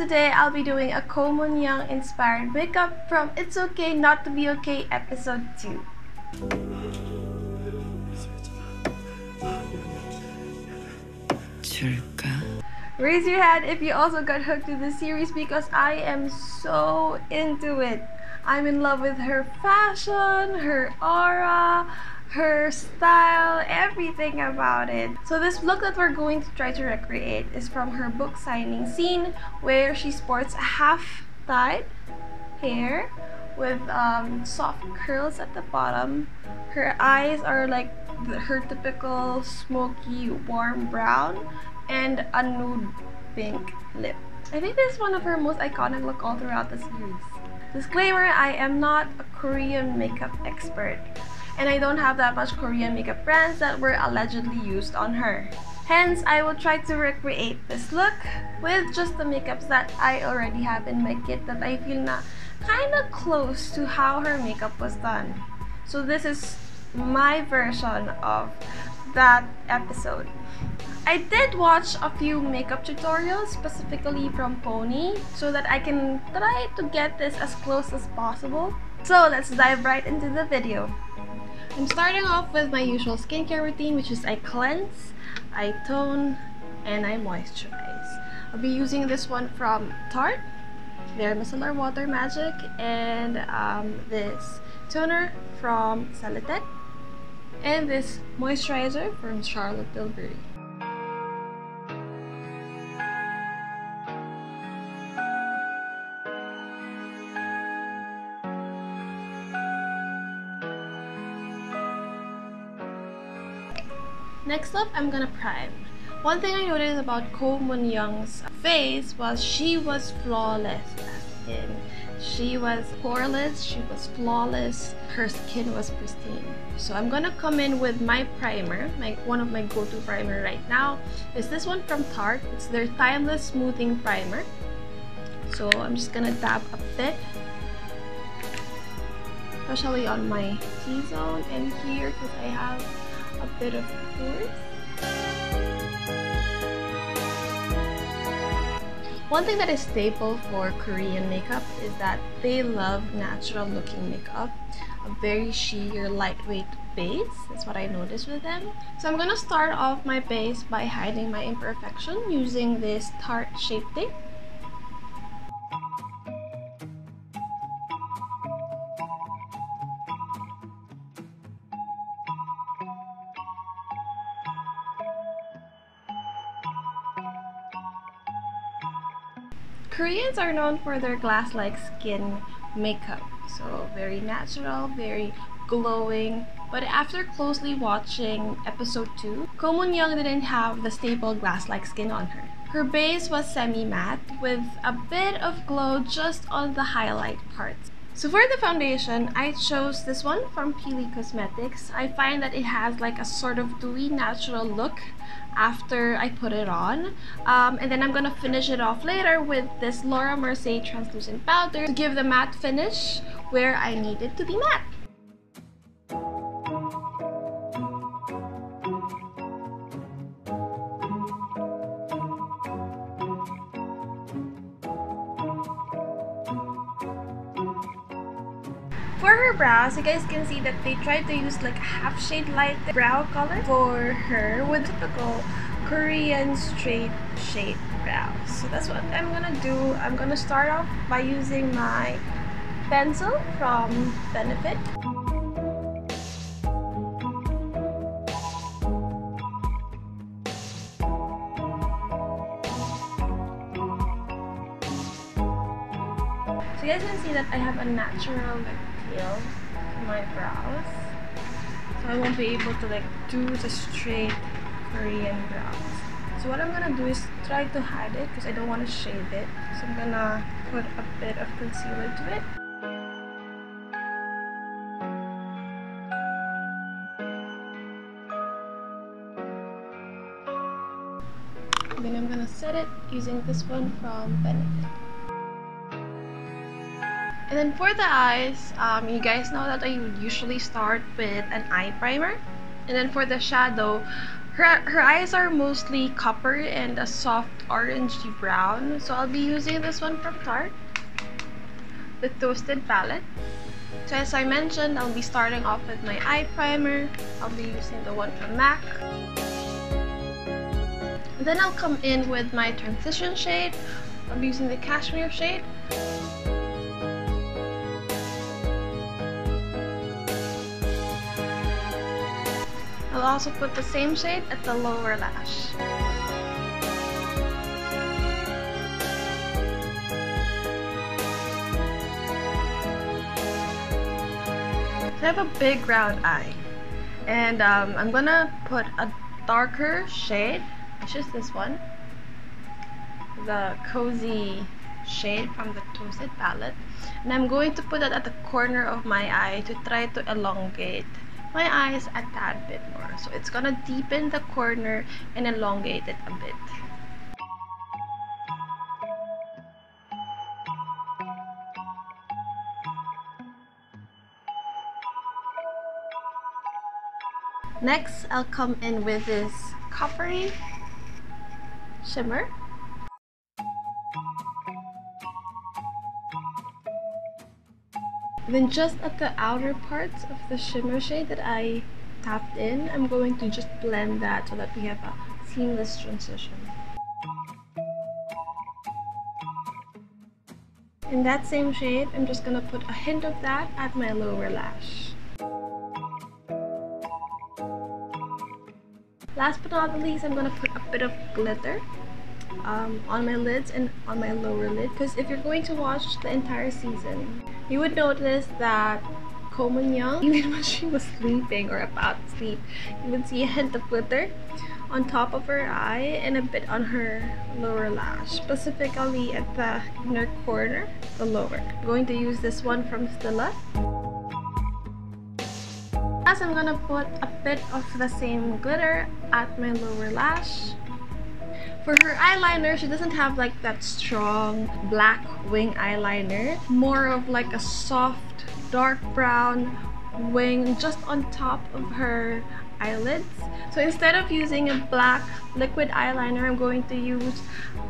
today I'll be doing a Ko Mun Young inspired makeup from It's Okay Not to Be Okay episode 2. Raise your hand if you also got hooked to this series because I am so into it. I'm in love with her fashion, her aura, her style, everything about it. So this look that we're going to try to recreate is from her book signing scene where she sports a half-tied hair with soft curls at the bottom. Her eyes are like her typical smoky warm brown and a nude pink lip. I think this is one of her most iconic look all throughout the series. Disclaimer, I am not a Korean makeup expert and I don't have that much Korean makeup brands that were allegedly used on her. Hence, I will try to recreate this look with just the makeups that I already have in my kit that I feel na kinda close to how her makeup was done. So this is my version of that episode. I did watch a few makeup tutorials specifically from Pony so that I can try to get this as close as possible. So let's dive right into the video. I'm starting off with my usual skincare routine, which is I cleanse, I tone, and I moisturize. I'll be using this one from Tarte, their Micellar Water Magic, and this toner from Celotet, and this moisturizer from Charlotte Tilbury. Next up, I'm gonna prime. One thing I noticed about Ko Mun Young's face was she was flawless. As in, she was poreless, she was flawless, her skin was pristine. So I'm gonna come in with my primer. One of my go-to primer right now is this one from Tarte. It's their Timeless Smoothing Primer. So I'm just gonna dab a bit, especially on my T-zone and here because I have a bit of pores. One thing that is staple for Korean makeup is that they love natural looking makeup, a very sheer lightweight base. That's what I noticed with them. So I'm gonna start off my base by hiding my imperfection using this Tarte Shape Tape. Koreans are known for their glass-like skin makeup, so very natural, very glowing. But after closely watching episode 2, Ko Mun Young didn't have the staple glass-like skin on her. Her base was semi-matte with a bit of glow just on the highlight parts. So for the foundation, I chose this one from Peely Cosmetics. I find that it has like a sort of dewy natural look after I put it on. And then I'm gonna finish it off later with this Laura Mercier translucent powder to give the matte finish where I need it to be matte. For her brows, you guys can see that they tried to use like a half shade light brow color for her with typical Korean straight shade brows. So that's what I'm gonna do. I'm gonna start off by using my pencil from Benefit. So you guys can see that I have a natural tail to my brows, so I won't be able to like do the straight Korean brows. So what I'm gonna do is try to hide it because I don't want to shade it. So I'm gonna put a bit of concealer to it. And then I'm gonna set it using this one from Benefit. And then for the eyes, you guys know that I usually start with an eye primer. And then for the shadow, Her eyes are mostly copper and a soft orangey brown. So I'll be using this one from Tarte, the Toasted palette. So as I mentioned, I'll be starting off with my eye primer. I'll be using the one from MAC. And then I'll come in with my transition shade. I'll be using the Cashmere shade. I'll also put the same shade at the lower lash. I have a big round eye, and I'm gonna put a darker shade, which is this one, the Cozy shade from the Toasted palette, and I'm going to put that at the corner of my eye to try to elongate my eyes a tad bit more. So it's gonna deepen the corner and elongate it a bit. Next, I'll come in with this coppery shimmer. Then just at the outer parts of the shimmer shade that I tapped in, I'm going to just blend that so that we have a seamless transition. In that same shade, I'm just gonna put a hint of that at my lower lash. Last but not least, I'm gonna put a bit of glitter on my lids and on my lower lid, because if you're going to watch the entire season, you would notice that Ko Mun-young, even when she was sleeping or about to sleep, you would see a hint of glitter on top of her eye and a bit on her lower lash, specifically at the inner corner, the lower. I'm going to use this one from Stila. As I'm gonna put a bit of the same glitter at my lower lash. For her eyeliner, she doesn't have like that strong black wing eyeliner. More of like a soft dark brown wing just on top of her eyelids. So instead of using a black liquid eyeliner, I'm going to use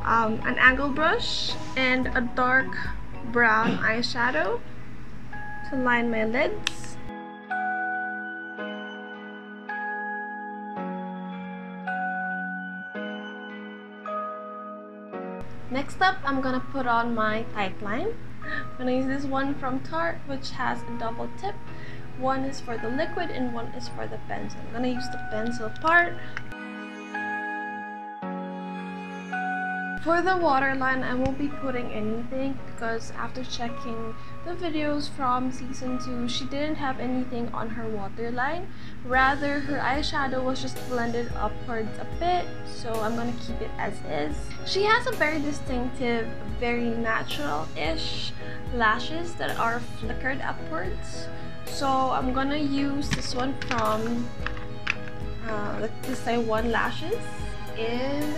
an angle brush and a dark brown eyeshadow to line my lids. Next up, I'm gonna put on my tight line. I'm gonna use this one from Tarte, which has a double tip. One is for the liquid and one is for the pencil. I'm gonna use the pencil part. For the waterline, I won't be putting anything because after checking the videos from season 2, she didn't have anything on her waterline. Rather, her eyeshadow was just blended upwards a bit, so I'm gonna keep it as is. She has a very distinctive, very natural-ish lashes that are flickered upwards. So I'm gonna use this one from let's say One Lashes in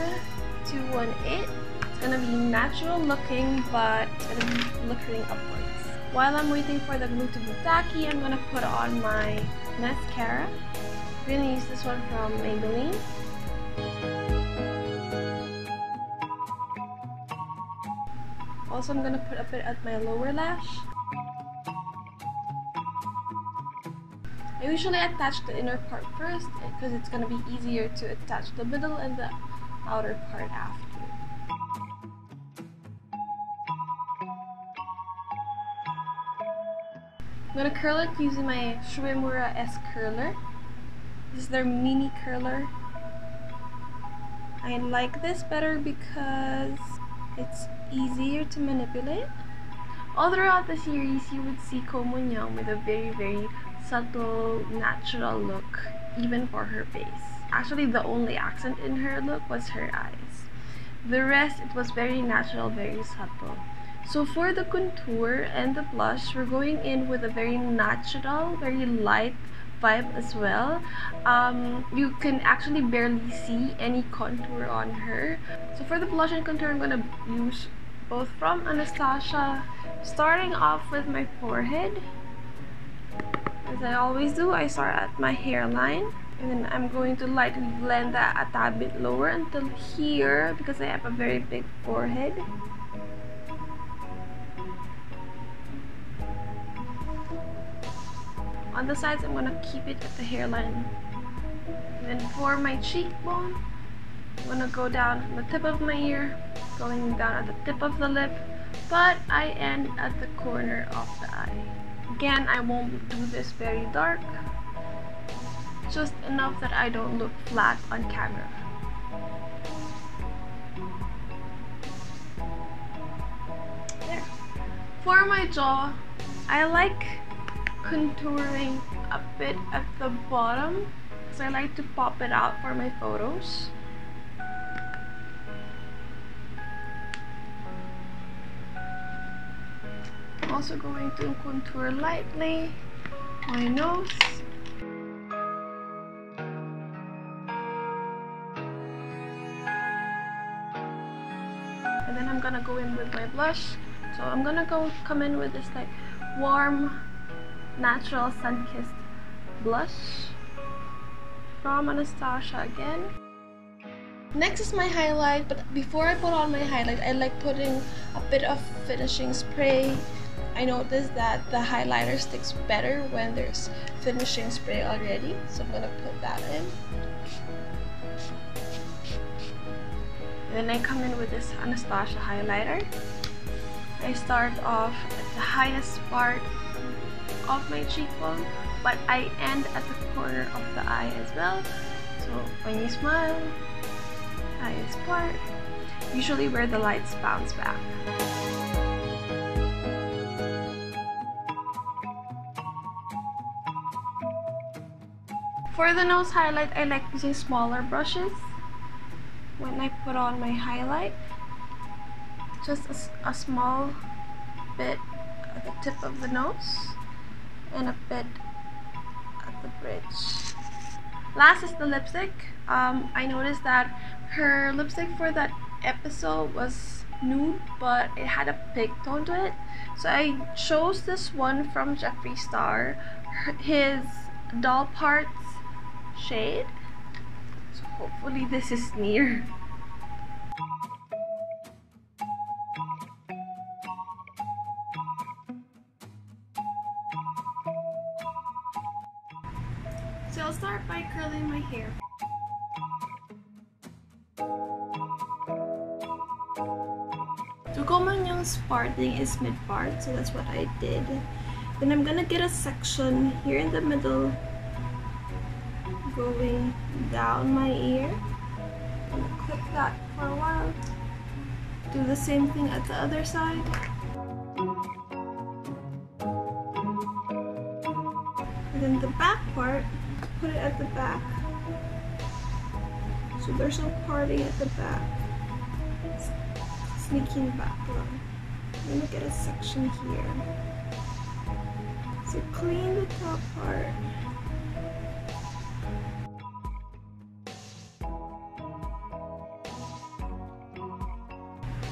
218. It's gonna be natural looking, but it's gonna be flickering upwards. While I'm waiting for the glue to be tacky, I'm gonna put on my mascara. I'm gonna use this one from Maybelline. Also, I'm gonna put a bit at my lower lash. I usually attach the inner part first because it's gonna be easier to attach the middle and the outer part after. I'm gonna curl it using my Shuemura S curler. This is their mini curler. I like this better because it's easier to manipulate. All throughout the series, you would see Ko Mun-young with a very subtle, natural look, even for her face. Actually, the only accent in her look was her eyes. The rest, it was very natural, very subtle. So for the contour and the blush, we're going in with a very natural, very light vibe as well. You can actually barely see any contour on her. So for the blush and contour, I'm gonna use both from Anastasia. Starting off with my forehead. As I always do, I start at my hairline. And then I'm going to lightly blend that a tad bit lower until here because I have a very big forehead. On the sides, I'm gonna keep it at the hairline. And then for my cheekbone, I'm gonna go down from the tip of my ear, going down at the tip of the lip, but I end at the corner of the eye. Again, I won't do this very dark, just enough that I don't look flat on camera. There. For my jaw, I like contouring a bit at the bottom because I like to pop it out for my photos. I'm also going to contour lightly my nose. And then I'm gonna go in with my blush. So I'm gonna come in with this like warm, natural sun-kissed blush from Anastasia again. Next is my highlight, but before I put on my highlight, I like putting a bit of finishing spray. I noticed that the highlighter sticks better when there's finishing spray already, so I'm gonna put that in. And then I come in with this Anastasia highlighter. I start off at the highest part of my cheekbone, but I end at the corner of the eye as well. So when you smile, highest part, usually where the lights bounce back. For the nose highlight, I like using smaller brushes when I put on my highlight. Just a small bit at the tip of the nose and a bit at the bridge. Last is the lipstick. I noticed that her lipstick for that episode was nude, but it had a pink tone to it. So I chose this one from Jeffree Star, his Doll Parts shade. So hopefully this is near. So I'll start by curling my hair. To Komanyang's parting is mid-part, so that's what I did. Then I'm gonna get a section here in the middle going down my ear. I'm gonna clip that for a while. Do the same thing at the other side. And then the back part, put it at the back. So there's no parting at the back. Sneaking back line. I'm gonna get a section here. So clean the top part.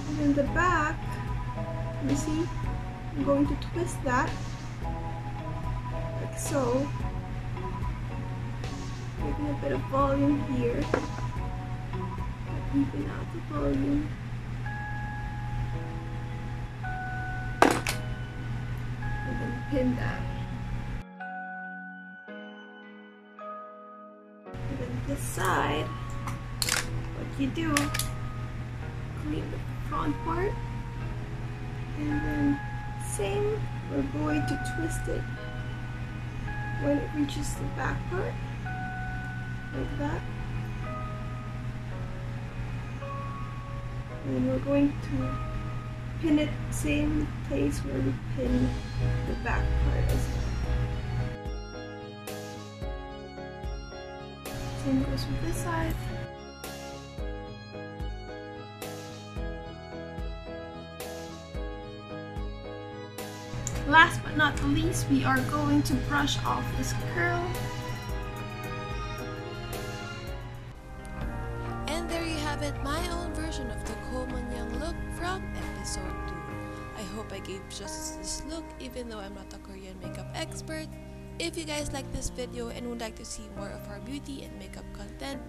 And then the back, you see, I'm going to twist that like so. Giving a bit of volume here. Even out the volume. And then pin that. And then this side, what you do, clean the front part. And then same, we're going to twist it when it reaches the back part. Like that. And then we're going to pin it same place where we pin the back part as well. Same goes with this side. Last but not the least, we are going to brush off this curl. And there you have it, my own version of the Komanyang look from episode 2. I hope I gave justice to this look even though I'm not a Korean makeup expert. If you guys like this video and would like to see more of our beauty and makeup content,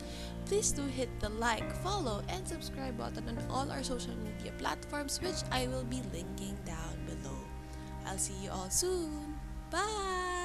please do hit the like, follow, and subscribe button on all our social media platforms, which I will be linking down below. I'll see you all soon. Bye!